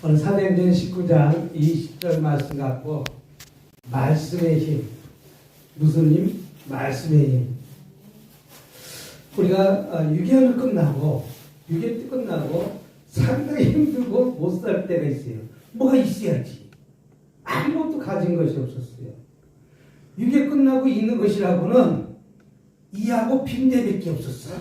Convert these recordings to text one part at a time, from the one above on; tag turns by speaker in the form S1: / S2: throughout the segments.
S1: 오늘 사도행전 19장 20절 말씀 갖고 말씀의 힘, 무슨 힘? 말씀의 힘. 우리가 6개월을 끝나고 상당히 힘들고 못 살 때가 있어요. 뭐가 있어야지. 아무것도 가진 것이 없었어요. 6개월 끝나고 있는 것이라고는 이하고 빈대밖에 없었어요.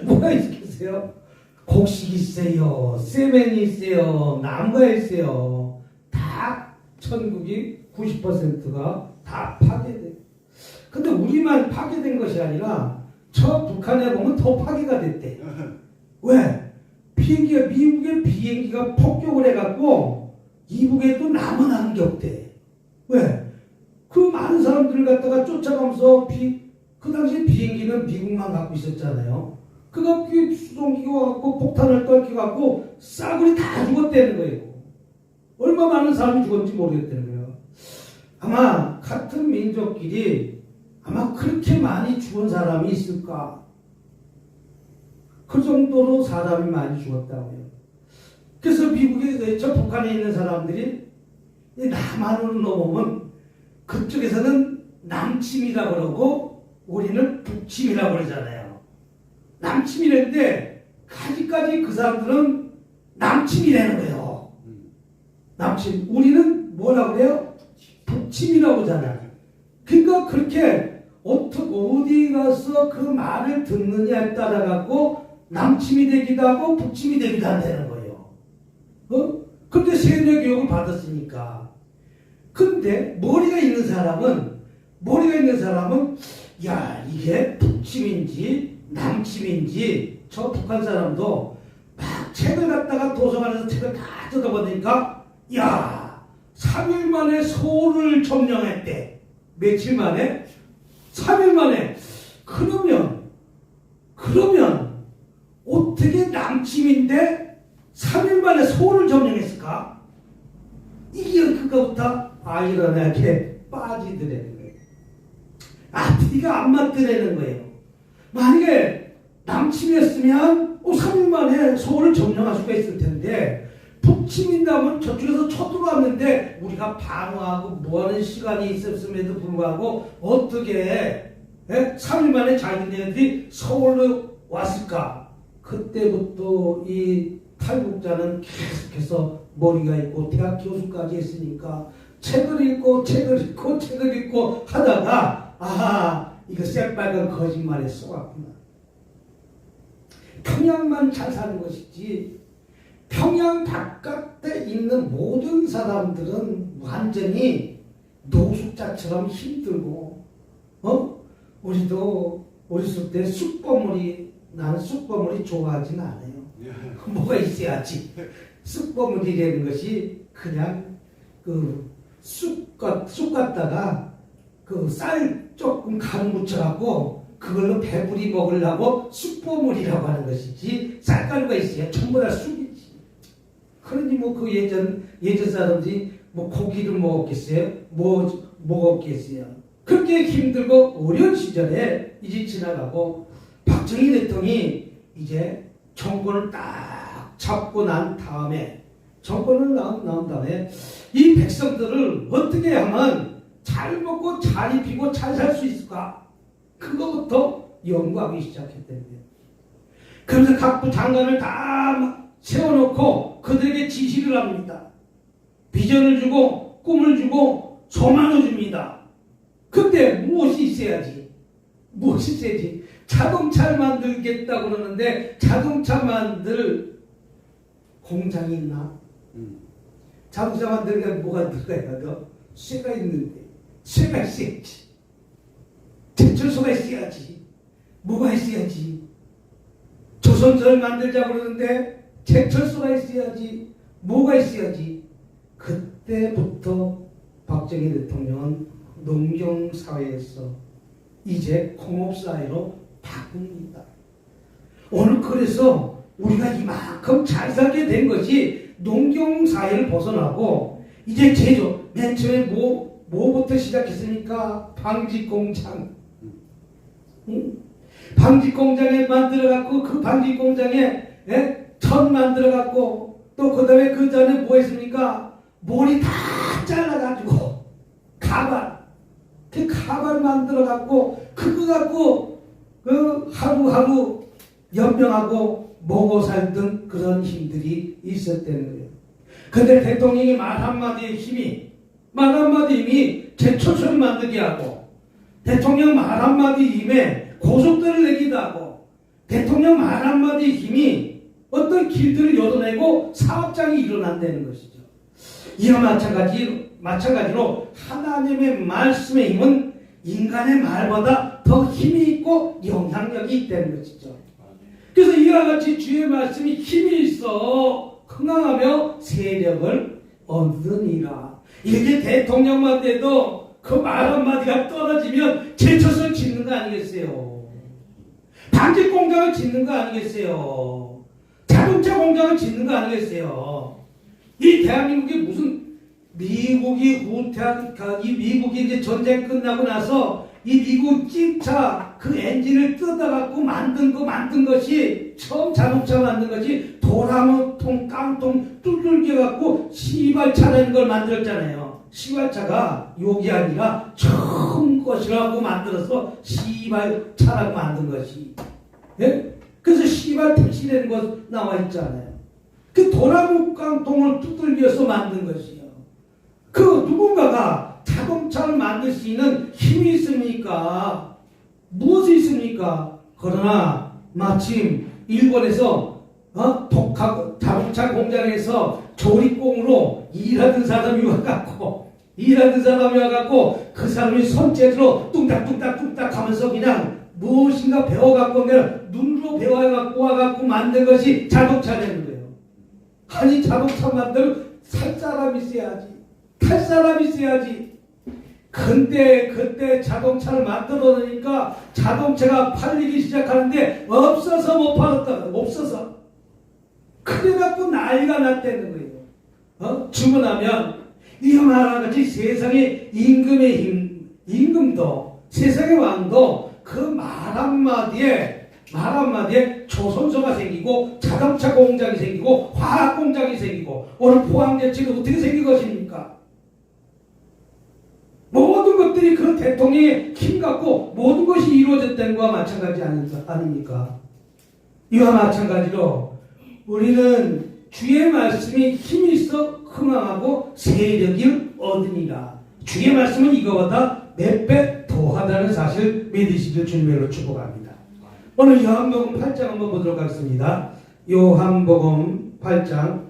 S1: 뭐가 있겠어요? 곡식 있어요, 세면이 있어요, 나무가 있어요. 다 천국이 90%가 다 파괴돼요. 근데 우리만 파괴된 것이 아니라 저 북한에 보면 더 파괴가 됐대. 왜? 미국의 비행기가 폭격을 해갖고 이북에도 남아나는 게 없대. 왜? 그 많은 사람들을 갖다가 쫓아가면서 그 당시에 비행기는 미국만 갖고 있었잖아요. 그가 수송기가 와갖고 폭탄을 떨켜갖고 싸구리 다 죽었다는 거예요. 얼마 많은 사람이 죽었는지 모르겠다는 거예요. 아마 같은 민족끼리 아마 그렇게 많이 죽은 사람이 있을까? 그 정도로 사람이 많이 죽었다고요. 그래서 미국에, 저 북한에 있는 사람들이 남한으로 넘어오면 그쪽에서는 남침이라고 그러고 우리는 북침이라고 그러잖아요. 남침이랬는데 아직까지 그 사람들은 남침이라는 거예요. 남침. 우리는 뭐라고 그래요? 북침이라고 하잖아요. 그러니까 그렇게 어디 가서 그 말을 듣느냐에 따라 갖고 남침이 되기도 하고 북침이 되기도 한다는 거예요. 근데 세뇌 교육을 받았으니까. 근데 머리가 있는 사람은 야, 이게 북침인지 남침인지 저 북한 사람도 막 책을 갖다가 도서관에서 책을 다 뜯어보니까 야, 3일 만에 서울을 점령했대. 며칠 만에? 3일 만에. 그러면 어떻게 남침인데 3일 만에 서울을 점령했을까? 이게 그거부터 아이러니하게 빠지더라는 거예요. 앞뒤가 안 맞더라는 거예요. 만약에 남침이었으면 3일 만에 서울을 점령할 수가 있을 텐데 북침인다면 저쪽에서 쳐들어왔는데 우리가 방어하고 뭐하는 시간이 있었음에도 불구하고 어떻게 3일 만에 자기네들이 서울로 왔을까? 그때부터 이 탈북자는 계속해서 머리가 있고 대학 교수까지 했으니까 책을 읽고 하다가 이거 새빨간 거짓말에 속았구나. 평양만 잘 사는 것이지 평양 바깥에 있는 모든 사람들은 완전히 노숙자처럼 힘들고 우리도 어렸을 때 나는 쑥버물이 좋아하진 않아요. 뭐가 있어야지. 쑥버물이라는 것이 그냥 쑥 갖다가 쌀 조금 간 묻혀갖고 그걸로 배부리 먹으려고 쑥버물이라고 하는 것이지 쌀가루가 있어야 전부 다 쑥이지. 그러니 그 예전 사람들이 고기를 먹었겠어요? 먹었겠어요? 그렇게 힘들고 어려운 시절에 이제 지나가고 박정희 대통령이 이제 정권을 딱 잡고 난 다음에 이 백성들을 어떻게 하면 잘 먹고 잘 입히고 잘 살 수 있을까? 그거부터 연구하기 시작했다는 거예요. 그래서 각부 장관을 다 세워놓고 그들에게 지시를 합니다. 비전을 주고 꿈을 주고 소망을 줍니다. 근데 무엇이 있어야지? 자동차를 만들겠다고 그러는데 자동차 만들 공장이 있나? 자동차 만들려면 뭐가 들어가야 쇠가 있는데 쇠가 있어야지. 제철소가 있어야지. 뭐가 있어야지. 조선소를 만들자고 그러는데 제철소가 있어야지. 뭐가 있어야지. 그때부터 박정희 대통령은 농경사회에서 이제 공업사회로 바꿉니다. 오늘 그래서 우리가 이만큼 잘 살게 된 것이 농경사회를 벗어나고 이제 맨 처음에 뭐부터 시작했으니까 방직공장. 방직공장에 만들어갖고 그 방직공장에 천 만들어갖고 또 그 다음에 그 전에 뭐 했습니까? 머리 다 잘라가지고 그 가발 만들어갖고 그거 갖고 그 하루하루 연명하고 먹어 살던 그런 힘들이 있었다는 거예요. 근데 대통령이 말 한마디의 힘이 제초소를 만들게 하고 대통령 말 한마디 힘에 고속도로를 내기도 하고 대통령 말 한마디 힘이 어떤 길들을 열어내고 사업장이 일어난다는 것이죠. 이와 마찬가지로 하나님의 말씀의 힘은 인간의 말보다 더 힘이 있고 영향력이 있다는 것이죠. 그래서 이와 같이 주의 말씀이 힘이 있어 흥황하며 세력을 얻으니라. 이게 대통령만 돼도 그 말 한마디가 떨어지면 제초소를 짓는 거 아니겠어요? 반지 공장을 짓는 거 아니겠어요? 자동차 공장을 짓는 거 아니겠어요? 이 대한민국이 무슨 미국이 이제 전쟁 끝나고 나서 이 미국 찜차 그 엔진을 뜯어갖고 만든 것이 처음 자동차 만든 것이 도라무통 깡통 뚫뚫겨 갖고 시발차라는 걸 만들었잖아요. 시발차가 욕이 아니라 처음 것이라고 만들어서 시발차라고 만든 것이. 예? 그래서 시발 택시라는 것 나와 있잖아요. 그 도라무 깡통을 두들겨서 만든 것이요. 그 누군가가 자동차를 만들 수 있는 힘이 있습니까? 무엇이 있습니까? 그러나 마침 일본에서 자동차 공장에서 조립공으로 일하던 사람이 와갖고 그 사람이 손재주로 뚱딱뚱딱 하면서 그냥 무엇인가 배워갖고 그냥 눈으로 배워갖고 와갖고 만든 것이 자동차라는 거예요. 아니 자동차 만들 살 사람이 있어야지. 근데 그때 자동차를 만들어 놓으니까 자동차가 팔리기 시작하는데 없어서 못 팔았다. 없어서. 그래갖고 난리가 났다는 거예요. 주문하면 이와 말하같이 세상의 임금도 세상의 왕도 그 말 한마디에 조선소가 생기고 자동차 공장이 생기고 화학 공장이 생기고 오늘 포항제철이 어떻게 생긴 것입니까? 모든 것들이 그 대통령의 힘 갖고 모든 것이 이루어졌다는 것과 마찬가지 아닙니까? 이와 마찬가지로 우리는 주의 말씀이 힘이 있어 흥황하고 세력을 얻으니라. 주의 말씀은 이거보다 몇 배 더하다는 사실 믿으시길 주님으로 축복합니다. 오늘 요한복음 8장 한번 보도록 하겠습니다. 요한복음 8장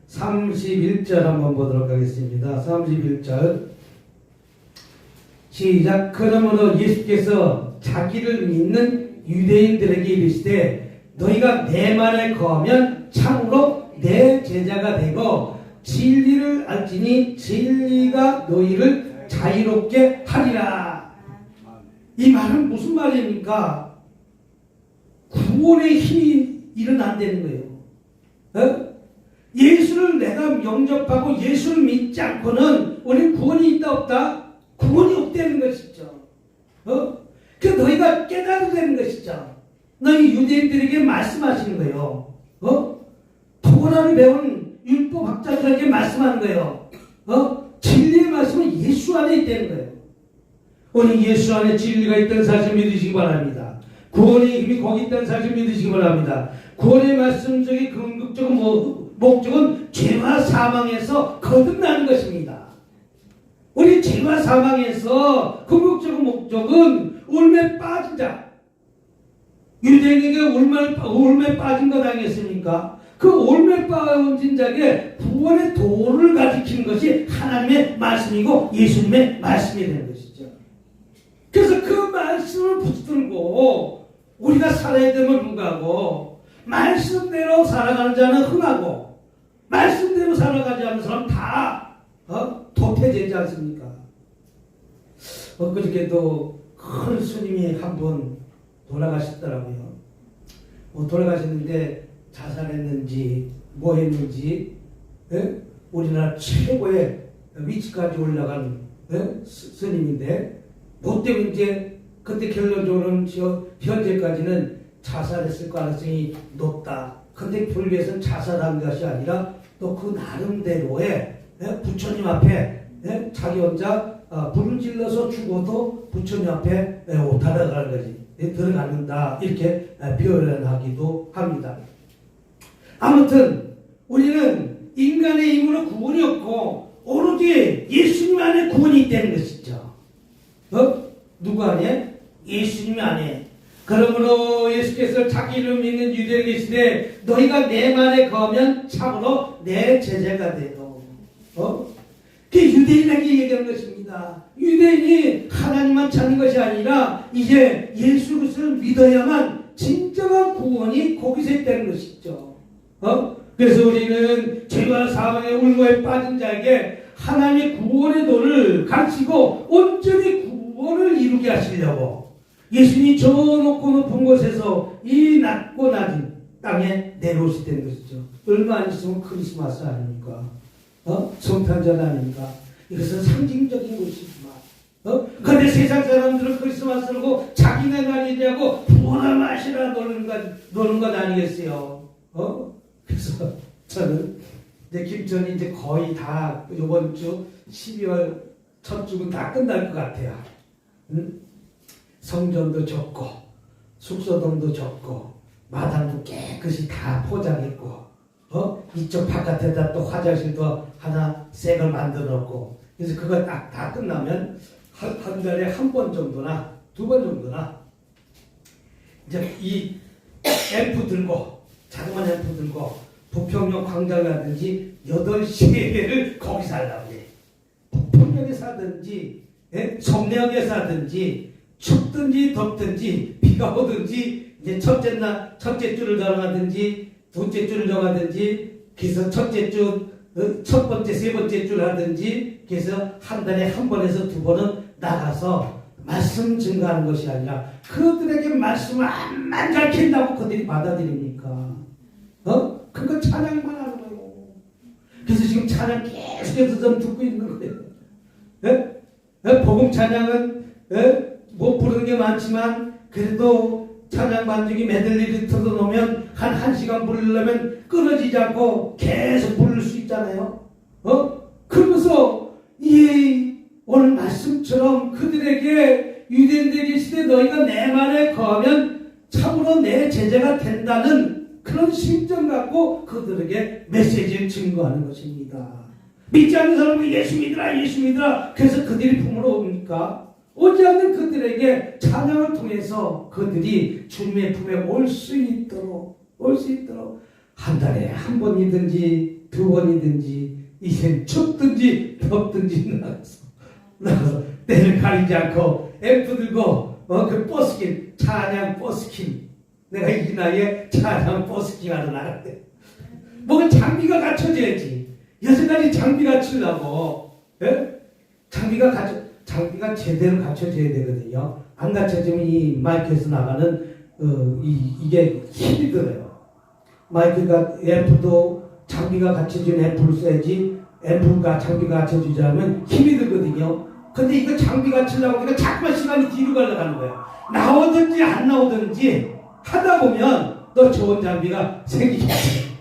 S1: 31절 한번 보도록 하겠습니다. 31절 시작. 그러므로 예수께서 자기를 믿는 유대인들에게 이르시되 너희가 내 말에 거하면 참으로 내 제자가 되고 진리를 알지니 진리가 너희를 자유롭게 하리라. 이 말은 무슨 말입니까? 구원의 힘이 일어난다는 거예요. 예수를 내가 영접하고 예수를 믿지 않고는 우리 구원이 있다 없다? 구원이 없다는 것이죠. 그 너희가 깨달아야 되는 것이죠. 너희 유대인들에게 말씀하시는 거예요. 토라를 배운 율법 학자들에게 말씀하는 거예요. 진리의 말씀은 예수 안에 있다는 거예요. 오늘 예수 안에 진리가 있다는 사실 믿으시기 바랍니다. 구원의 힘이 거기 있다는 사실 믿으시기 바랍니다. 구원의 말씀 속의 궁극적인 목적은 죄와 사망에서 거듭나는 것입니다. 우리 죄와 사망에서 궁극적인 목적은 울매 빠진 자. 유대인에게 울매 빠진 것 아니겠습니까? 그 울매 빠진 자에게 구원의 도를 가리키는 것이 하나님의 말씀이고 예수님의 말씀이 되는 것이죠. 그래서 그 말씀을 붙들고 우리가 살아야 됨을 불구하고 말씀대로 살아가는 자는 흥하고 말씀대로 살아가지 않는 사람 다 도태되지 않습니까? 엊그저께도 큰 스님이 한 분 돌아가셨더라고요. 돌아가셨는데 자살했는지 뭐 했는지 우리나라 최고의 위치까지 올라간 스님인데 뭐 때문에 이제 그때 결론적으로는 현재까지는 자살했을 가능성이 높다. 근데 불교에서는 자살한 것이 아니라 또 그 나름대로의 부처님 앞에 자기 혼자 불을 질러서 죽어도 부처님 앞에 오타나가는 거지. 들어가는다. 이렇게 표현하기도 합니다. 아무튼 우리는 인간의 힘으로 구원이 없고 오로지 예수님 안에 구원이 있다는 것이죠. 누구 안에? 예수님 안에. 그러므로 예수께서 자기 이름 믿는 유대인에게 이르시되 너희가 내 말에 거하면 참으로 내 제자가 되도. 그게 유대인에게 얘기하는 것입니다. 유대인이 하나님만 찾는 것이 아니라 이제 예수 그리스도를 믿어야만 진정한 구원이 거기서 있다는 것이죠. 그래서 우리는 죄와 사망의 울고에 빠진 자에게 하나님의 구원의 도를 가르치고 온전히 구원을 이루게 하시려고 예수님이 저 높고 높은 곳에서 이 낮고 낮은 땅에 내려오시다는 것이죠. 얼마 안 있으면 크리스마스 아닙니까? 성탄절 아닙니까? 이것은 상징적인 것이지만 그런데 세상 사람들은 크리스마스라고 자기네 날이냐고 부어나 마시라 노는 것 아니겠어요? 그래서 저는 이제 김천이 이제 거의 다 이번 주 12월 첫 주는 다 끝날 것 같아요. 성전도 졌고 숙소동도 졌고 마당도 깨끗이 다 포장했고 이쪽 바깥에다 또 화장실도 하나 새 걸 만들어 놓고 그래서 그거 다 끝나면 한 달에 한 번 정도나 두 번 정도나 이제 이 앰프 들고 자그마한 앰프 들고 부평역 광장 가든지 8시 예배를 거기서 하려고 해. 부평역에서 하든지 성내역에서 하든지 춥든지 덥든지 비가 오든지 이제 첫째 줄을 정하든지 둘째 줄을 정하든지 그래서 첫째 줄 첫 번째 세 번째 줄 하든지 그래서 한 달에 한 번에서 두 번은 나가서 말씀 증거하는 것이 아니라 그들에게 말씀을 암만 잘 캔다고 그들이 받아들입니까? 그거 찬양만 하는 거예요. 그래서 지금 찬양 계속해서 좀 듣고 있는 거예요. 복음 찬양은 못 부르는 게 많지만 그래도 찬양 반주기 메들리를 틀어놓으면 한 1시간 부르려면 끊어지지 않고 계속 부를 수 있잖아요. 그러면서 오늘 말씀처럼 그들에게 유대인들에게 시대 너희가 내 말에 거하면 참으로 내 제자가 된다는 그런 심정 갖고 그들에게 메시지를 증거하는 것입니다. 믿지 않는 사람은 예수 믿으라 예수 믿으라 그래서 그들이 품으로 옵니까? 오지 않는 그들에게 찬양을 통해서 그들이 주님의 품에 올 수 있도록 한 달에 한 번이든지 두 번이든지 이젠 춥든지 덥든지 나가서 때를 가리지 않고 앰프 들고 그 버스킹 찬양 버스킹 내가 이 나이에 찬양 버스킹 하러 나갔대. 뭔가 장비가 갖춰져야지. 여태까지 장비 갖추려고 장비가 제대로 갖춰져야 되거든요. 안 갖춰지면 이 마이크에서 나가는 이게 힘이 들어요. 마이크가 앰프도 장비가 갖춰진 앰프를 써야지 앰프가 장비가 갖춰지자면 힘이 들거든요. 근데 이거 장비 갖추려고 하니까 자꾸만 시간이 뒤로 가려가는 거예요. 나오든지 안 나오든지 하다 보면 너 좋은 장비가 생기겠지.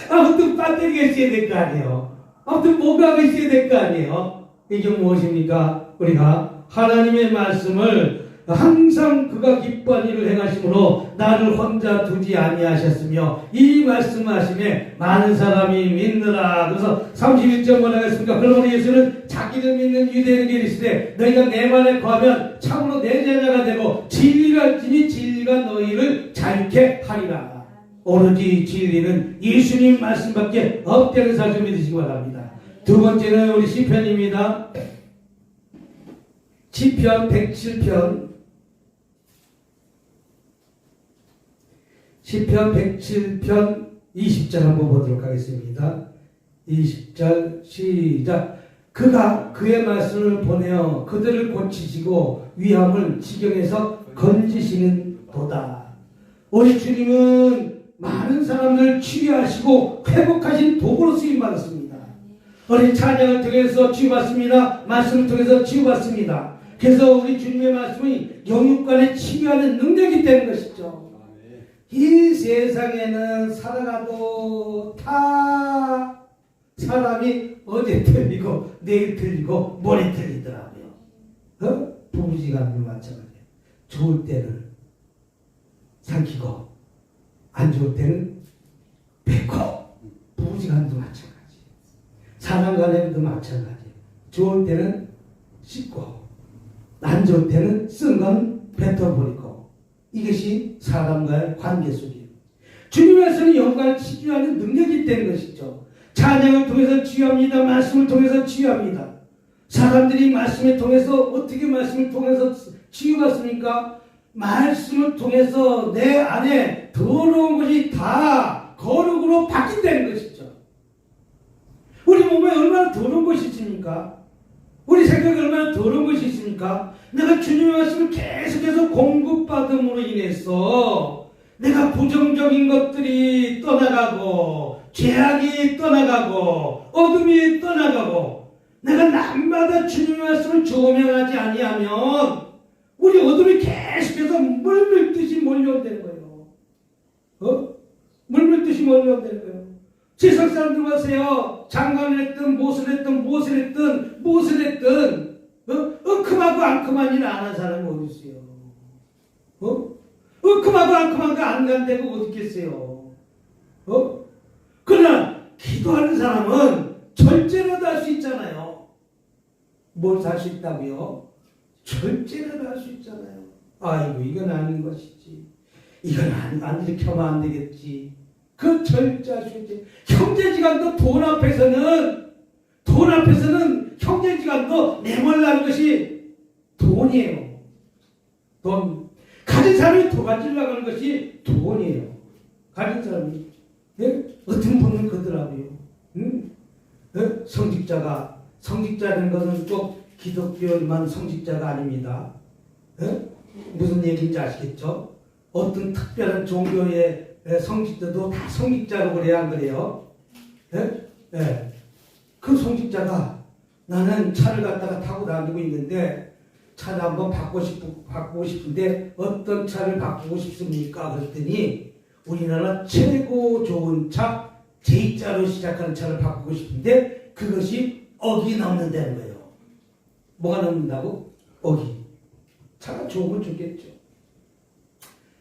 S1: 아무튼 배터리가 있어야 될 거 아니에요. 아무튼 뭔가가 있어야 될 거 아니에요. 이게 무엇입니까? 우리가 하나님의 말씀을 항상 그가 기뻐한 일을 행하심으로 나를 혼자 두지 아니하셨으며 이 말씀하심에 많은 사람이 믿느라. 그래서 31절 뭐라 하겠습니까? 그러므로 예수는 자기를 믿는 유대인에게 이르시되 너희가 내 말에 거하면 참으로 내 제자가 되고 진리를 알지니 진리가 너희를 자유케 하리라. 오로지 진리는 예수님 말씀밖에 없다는 사실을 믿으시기 바랍니다. 두 번째는 우리 시편입니다. 시편 107편 시편 107편 20절 한번 보도록 하겠습니다. 20절 시작. 그가 그의 말씀을 보내어 그들을 고치시고 위함을 지경에서 건지시는 도다. 우리 주님은 많은 사람들을 치유하시고 회복하신 도구로 쓰임받았습니다. 우리 찬양을 통해서 치유받습니다. 말씀을 통해서 치유받습니다. 그래서 우리 주님의 말씀이 영육간에 치유하는 능력이 되는 것이죠. 이 세상에는 살아가도 다 사람이 어제 틀리고 내일 틀리고 모레 틀리더라고요. 부부지간도 마찬가지예요. 좋을 때는 삼키고 안 좋을 때는 뱉고, 부부지간도 마찬가지예요. 사람 간에도 마찬가지예요. 좋을 때는 씻고 안 좋을 때는 쓴 건 뱉어버리고, 이것이 사람과의 관계 속이에요. 주님께서는 영광을 치유하는 능력이 있다는 것이죠. 찬양을 통해서 치유합니다. 말씀을 통해서 치유합니다. 사람들이 말씀을 통해서 어떻게 말씀을 통해서 치유받습니까? 말씀을 통해서 내 안에 더러운 것이 다 거룩으로 바뀐다는 것이죠. 우리 몸에 얼마나 더러운 것이 있습니까? 우리 생각에 얼마나 더러운 것이 있습니까? 내가 주님의 말씀을 계속해서 공급받음으로 인해서 내가 부정적인 것들이 떠나가고, 죄악이 떠나가고, 어둠이 떠나가고, 내가 날마다 주님의 말씀을 조명하지 아니하면 우리 어둠이 계속해서 물밀듯이 몰려온다는 거예요. 물밀듯이 몰려온다는 거예요. 세상 사람들 보세요. 장관을 했든 무엇을 했든 엉큼하고 앙큼한 일 안 한 사람이 어디 있어요? 엉큼하고 앙큼한 거 안 간다고 어디 있겠어요? 그러나 기도하는 사람은 절제라도 할 수 있잖아요. 뭘 할 수 있다고요? 절제라도 할 수 있잖아요. 아이고, 이건 아닌 것이지. 이건 안 이렇게 하면 안 되겠지. 그 절제할 수 있지. 형제지간도 돈 앞에서는 형제지간도 내몰라는 것이 돈이에요. 돈. 가진 사람이 도가지려고 하는 것이 돈이에요. 가진 사람이. 네? 어떤 분은 그러더라고요. 응? 네? 성직자라는 것은 꼭 기독교만 성직자가 아닙니다. 네? 무슨 얘기인지 아시겠죠? 어떤 특별한 종교의 성직자도 다 성직자로 그래야 안 그래요? 네? 네. 그 성직자가 나는 차를 갖다가 타고 다니고 있는데 차를 한번 바꾸고 싶은데 어떤 차를 바꾸고 싶습니까? 그랬더니 우리나라 최고 좋은 차 J자로 시작하는 차를 바꾸고 싶은데 그것이 억이 넘는다는 거예요. 뭐가 넘는다고? 억이. 차가 좋으면 좋겠죠.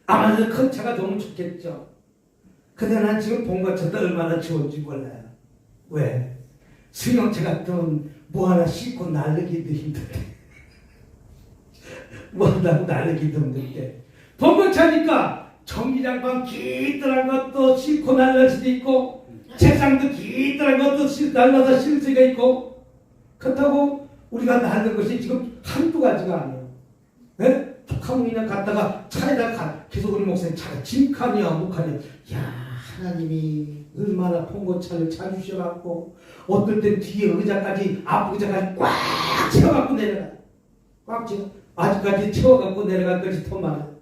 S1: 아마도 큰 차가 좋으면 좋겠죠. 근데 난 지금 본 것처럼 얼마나 좋은지 몰라요. 왜? 승용차 같은 뭐 하나 싣고 날르기도 힘들대. 뭐 한다고 날르기도 힘들대. 봉고차니까 전기장판 기뜰한 것도 싣고 날릴 수도 있고, 책상도 기뜰한 것도 날라서 실 수가 있고, 그렇다고 우리가 날는 것이 지금 한두 가지가 아니에요. 네? 툭하면 갔다가 차에다가 계속 우리 목사님 차가 짐칸이야 목칸이야. 야, 하나님이 얼마나 봉고차를 차주셔갖고 어떨 땐 뒤에 의자까지 앞 의자까지 꽉 채워갖고 내려가. 꽉 채워. 아직까지 채워갖고 내려갈 것이 더 많아요.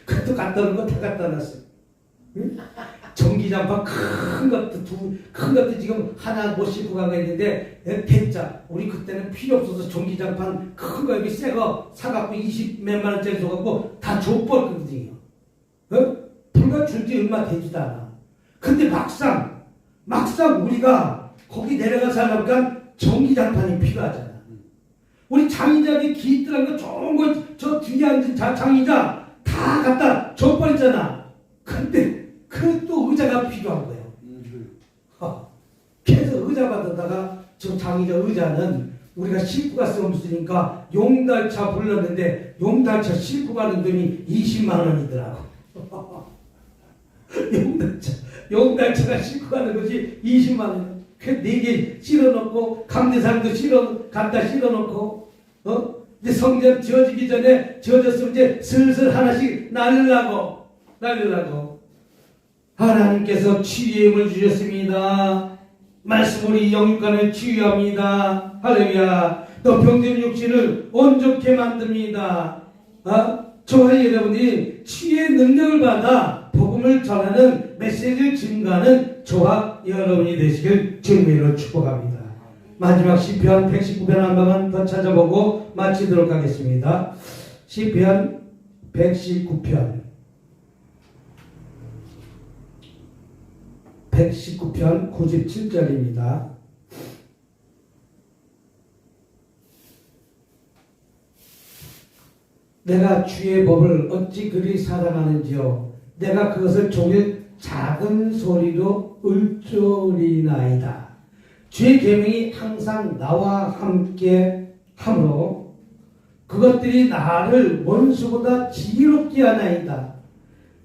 S1: 그것도 갖다 놓은 거 다 갖다 놨어요. 응? 전기장판 큰 것도 지금 하나 못 싣고 가고 있는데, 대짜. 우리 그때는 필요 없어서 전기장판 큰 거 여기 새 거 사갖고 20 몇만 원짜리 줘갖고 다 줘버렸거든요. 불과 줄지 얼마 되지도 않아. 근데 막상 우리가 거기 내려가서 하려니까 전기장판이 필요하잖아. 우리 장의자에게 기뜰한 거 좋은 거 저 뒤에 앉은 장의자 다 갖다 줘버렸잖아. 근데 그 또 의자가 필요한 거예요. 그래서 의자 받아다가 저 장의자 의자는 우리가 싣고 갈 수 없으니까 용달차 불렀는데 용달차 싣고 가는 돈이 20만 원이더라고. 용달차가 싣고 가는 것이 20만 원. 그 4개 실어놓고 감대상도 갖다 실어놓고 이제 성전 지어지기 전에 지어졌으면 이제 슬슬 하나씩 날리려고 하나님께서 치유의 힘을 주셨습니다. 말씀으로 영육간을 치유합니다. 할렐루야. 또 병든 육신을 온전케 만듭니다. 저와 여러분들이 치유의 능력을 받아 복음을 전하는 메시지를 증가하는 저와 여러분이 되시길 주님으로 축복합니다. 마지막 시편 119편 한 번만 더 찾아보고 마치도록 하겠습니다. 시편 119편 97절입니다. 내가 주의 법을 어찌 그리 사랑하는지요. 내가 그것을 종일 작은 소리로 울조리나이다. 주의 계명이 항상 나와 함께 하므로 그것들이 나를 원수보다 지혜롭게 하나이다.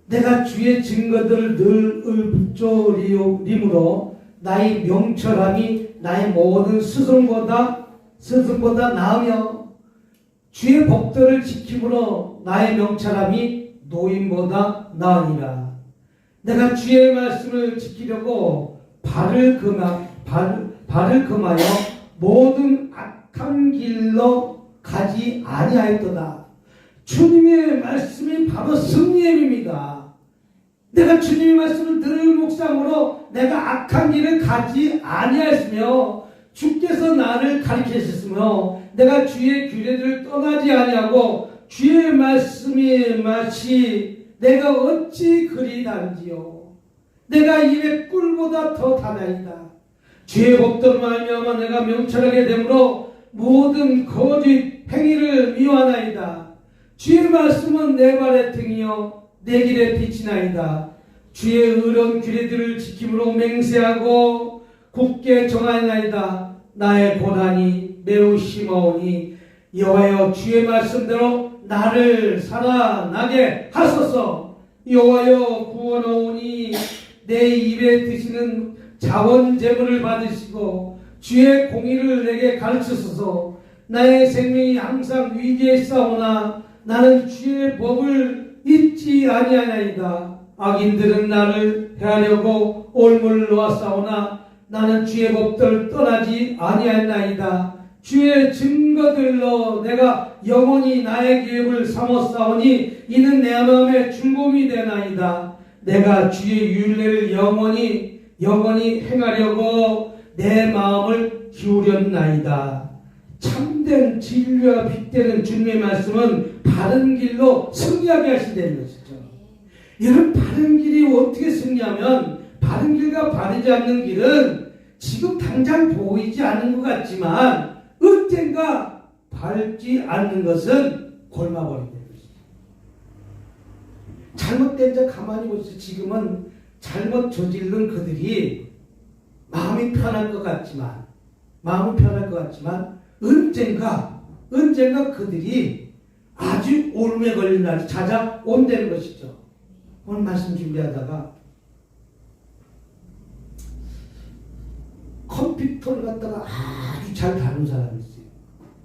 S1: 내가 주의 증거들을 늘 울조리므로 나의 명철함이 나의 모든 스승보다 나으며 주의 법도를 지킴으로 나의 명철함이 노인보다 나으니라. 내가 주의 말씀을 지키려고 발을 금하여 모든 악한 길로 가지 아니하였도다. 주님의 말씀이 바로 승리의 힘입니다. 내가 주님의 말씀을 늘 묵상으로 내가 악한 길을 가지 아니하였으며 주께서 나를 가르치셨으며 내가 주의 규례들을 떠나지 아니하고 주의 말씀이 마치 내가 어찌 그리 단지요. 내가 입의 꿀보다 더 다나이다. 주의 법도로 말미암아 내가 명철하게 되므로 모든 거짓 행위를 미워하나이다. 주의 말씀은 내 발의 등이요 내 길의 빛이나이다. 주의 의로운 규례들을 지킴으로 맹세하고 굳게 정하나이다. 나의 고난이 매우 심하오니 여호와여 주의 말씀대로 나를 살아나게 하소서. 여호와여 구원하오니 내 입에 드시는 자원 제물을 받으시고 주의 공의를 내게 가르치소서. 나의 생명이 항상 위기에 있사오나 나는 주의 법을 잊지 아니하나이다. 악인들은 나를 해하려고 올무를 놓았사오나 나는 주의 법들을 떠나지 아니하나이다. 주의 증거들로 내가 영원히 나의 기업을 삼았사오니 이는 내 마음에 즐거움이 되나이다. 내가 주의 율례를 영원히 행하려고 내 마음을 기울였나이다. 참된 진리와 빛되는 주님의 말씀은 바른 길로 승리하게 하신다는 것이죠. 이런 바른 길이 어떻게 승리하면 바른 길과 바르지 않는 길은 지금 당장 보이지 않는 것 같지만 언젠가 밟지 않는 것은 골마버린다는 것이죠. 잘못된 자 가만히 보세요. 지금은 잘못 저지른 그들이 마음이 편할 것 같지만 언젠가 그들이 아주 옮에 걸린 날이 찾아온다는 것이죠. 오늘 말씀 준비하다가 컴퓨터를 갖다가 아주 잘 다룬 사람이 있어요.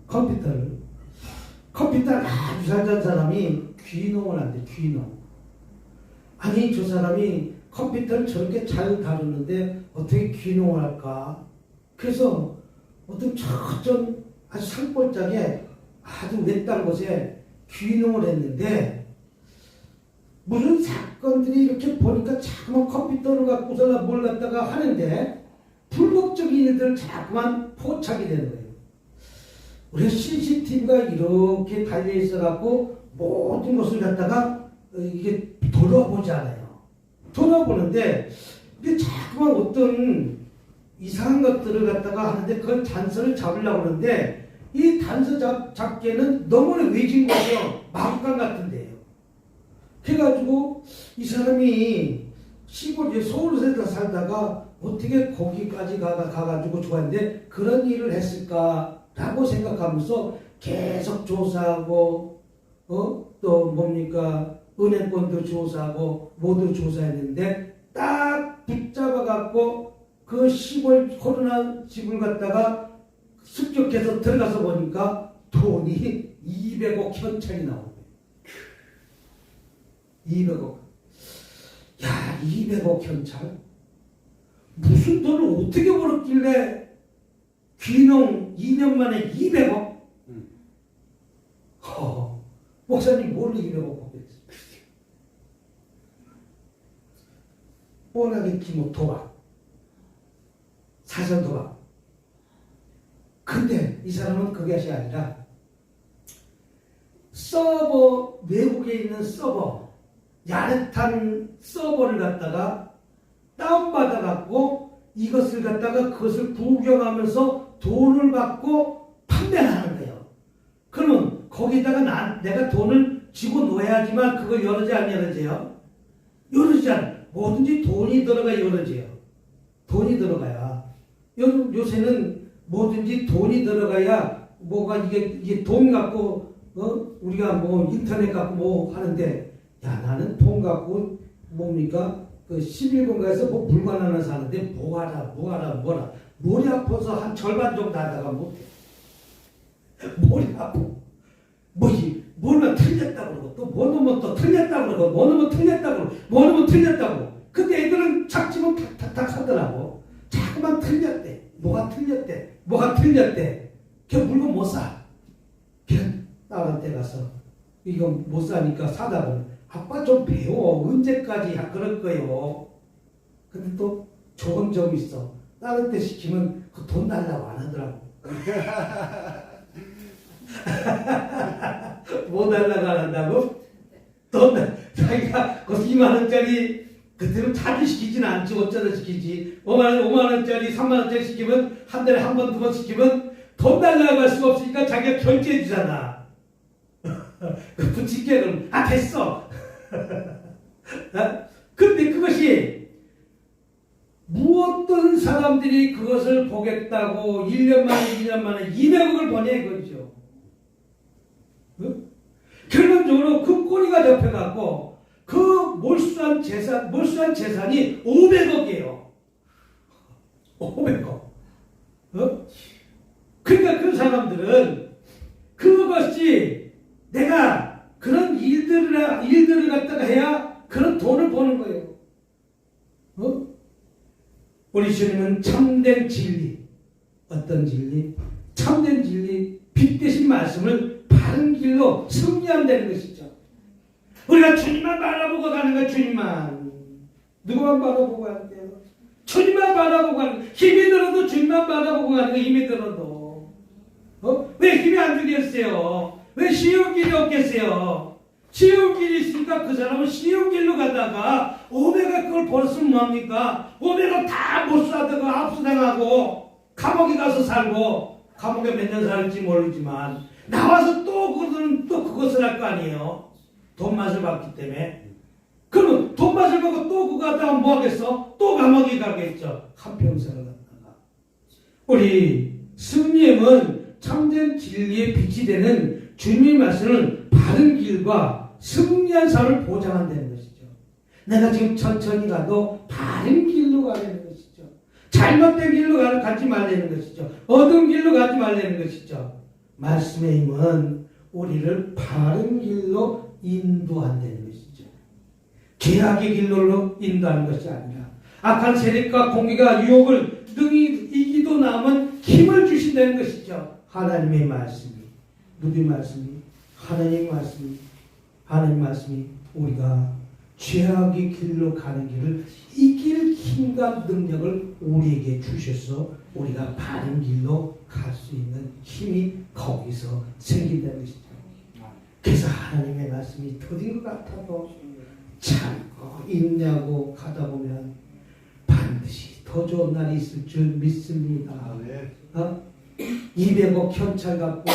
S1: 컴퓨터를 아주 잘 다룬 사람이 귀농을 한대. 귀농. 아니 저 사람이 컴퓨터를 저렇게 잘 다루는데 어떻게 귀농을 할까? 그래서 어떤 전 아주 산골짜기에 아주 외딴 곳에 귀농을 했는데 무슨 사건들이 이렇게 보니까 자꾸만 컴퓨터를 갖고서 뭘 갖다가 하는데 불법적인 일들을 자꾸만 포착이 되는 거예요. 우리 CCTV가 이렇게 달려 있어갖고 모든 것을 갖다가 이게 돌아보잖아요. 돌아보는데 이게 자꾸만 어떤 이상한 것들을 갖다가 하는데 그걸 단서를 잡으려고 하는데 이 단서 잡기에는 너무나 외진 곳이요. 마구간 같은데요. 그래가지고 이 사람이 시골 서울에서 살다가 어떻게 거기까지 가가지고 좋아했는데 그런 일을 했을까라고 생각하면서 계속 조사하고 또 뭡니까 은행권도 조사하고 모두 조사했는데 딱 붙잡아갖고 그 시골 코로나 집을 갖다가 습격해서 들어가서 보니까 돈이 200억 현찰이 나오네. 200억. 야, 200억 현찰? 무슨 돈을 어떻게 벌었길래 귀농 2년 만에 200억? 목사님 뭘로 200억 벌었어요? 뻔하겠지 뭐 도박. 사전 도박. 이 사람은 그것이 아니라 서버, 외국에 있는 서버, 야릇한 서버를 갖다가 다운받아 갖고 이것을 갖다가 그것을 구경하면서 돈을 받고 판매하는 거예요. 그러면 거기다가 내가 돈을 쥐고 놓아야지만 그걸 열어지 안 열어져요? 열어지지 않아요. 뭐든지 돈이 들어가 열어져요. 돈이 들어가야. 요새는 뭐든지 돈이 들어가야 뭐가 이게 돈 갖고 우리가 뭐 인터넷 갖고 뭐 하는데 야 나는 돈 갖고 뭡니까? 그 11번가에서 뭐 물건 하나 사는데 뭐하라 머리 아파서 한 절반 정도 하다가 못해. 머리 아파. 뭐는 틀렸다고 그러고 또 뭐 넣으면 또 틀렸다고 그러고 뭐 넣으면 틀렸다고 그러고 뭐 넣으면 틀렸다고. 근데 애들은 착지면 탁탁탁 하더라고. 자꾸만 틀렸대. 뭐가 틀렸대. 걔 물건 못 사. 걔 딸한테 가서 이거 못 사니까 사다가 아빠 좀 배워. 언제까지 그럴 거요. 근데 또 좋은 점이 있어. 딸한테 시키면 그 돈 달라고 안 하더라고. 뭐 달라고 안 한다고? 자기가 그 2만원짜리 그때는 자주 시키지는 않지. 어쩌다 시키지. 5만원짜리 3만원짜리 시키면 한 달에 한 번, 두 번 시키면 돈 달라고 할 수가 없으니까 자기가 결제해 주잖아. 그 부침개 그럼 됐어. 근데 그것이 무엇든 사람들이 그것을 보겠다고 1년 만에 2년 만에 200억을 보내 그러죠. 결론적으로 그 꼬리가 잡혀갖고 그 몰수한 재산이 500억이에요. 500억. 그러니까 그 사람들은 그것이 내가 그런 일들을 갖다가 해야 그런 돈을 버는 거예요. 우리 주님은 참된 진리, 어떤 진리? 참된 진리, 빛 대신 말씀을 바른 길로 승리한다는 것이죠. 우리가 주님만 바라보고 가는 거야. 주님만. 누구만 바라보고 가는데요? 주님만 바라보고 가는 거야. 힘이 들어도 주님만 바라보고 가는 거야. 힘이 들어도. 왜 힘이 안 들겠어요? 왜 쉬운 길이 없겠어요? 쉬운 길이 있으니까 그 사람은 쉬운 길로 가다가 500억 그걸 벌었으면 뭐합니까? 500억 다 못 사다가 압수당하고 감옥에 가서 살고 감옥에 몇 년 살지 모르지만 나와서 또 그들은 또 그것을 할 거 아니에요. 돈 맛을 봤기 때문에. 그러면 돈 맛을 보고 또 그거 하다가 뭐 하겠어? 또 감옥에 가겠죠. 한평생을 갖다가. 우리 승리함은 참된 진리의 빛이 되는 주님의 말씀을 바른 길과 승리한 삶을 보장한다는 것이죠. 내가 지금 천천히 가도 바른 길로 가려는 것이죠. 잘못된 길로 가지 말라는 것이죠. 어두운 길로 가지 말라는 것이죠. 말씀의 힘은 우리를 바른 길로 인도한다는 것이죠. 죄악의 길로 인도하는 것이 아니라 악한 세력과 공기가 유혹을 능히 이기도 남은 힘을 주신다는 것이죠. 하나님의 말씀이. 누구의 말씀이? 하나님의 말씀이. 하나님의 말씀이 우리가 죄악의 길로 가는 길을 이길 힘과 능력을 우리에게 주셔서 우리가 바른 길로 갈 수 있는 힘이 거기서 생긴다는 것이죠. 그래서 하나님의 말씀이 더딘 것 같아도 참고 인내하고 가다 보면 반드시 더 좋은 날이 있을 줄 믿습니다. 200억 현찰 갖고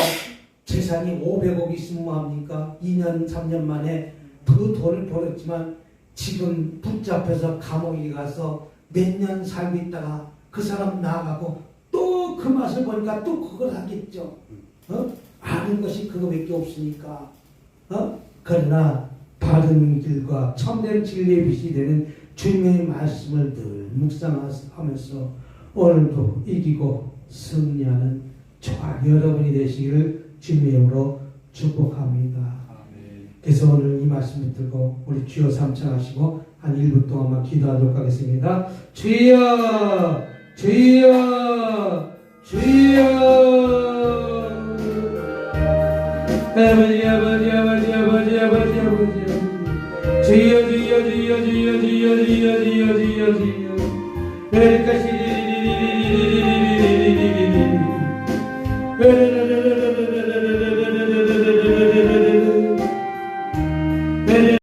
S1: 재산이 500억 있으면 뭐합니까? 2년 3년 만에 그 돈을 벌었지만 지금 붙잡혀서 감옥에 가서 몇 년 살고 있다가 그 사람 나가고 또 그 맛을 보니까 또 그걸 하겠죠. 아는 것이 그거밖에 없으니까. 그러나 바른 길과 참된 진리의 빛이 되는 주님의 말씀을 늘 묵상하면서 오늘도 이기고 승리하는 저와 여러분이 되시기를 주님의 이름으로 축복합니다. 그래서 오늘 이 말씀을 들고 우리 주여 삼창하시고 한 1분 동안만 기도하도록 하겠습니다. 주여 주여 주여 아버지 아버지 아버지 아버지 아버지 아버지 주여 주여 주여 주여 주여 주여 주여 주여 주여 왜 이렇게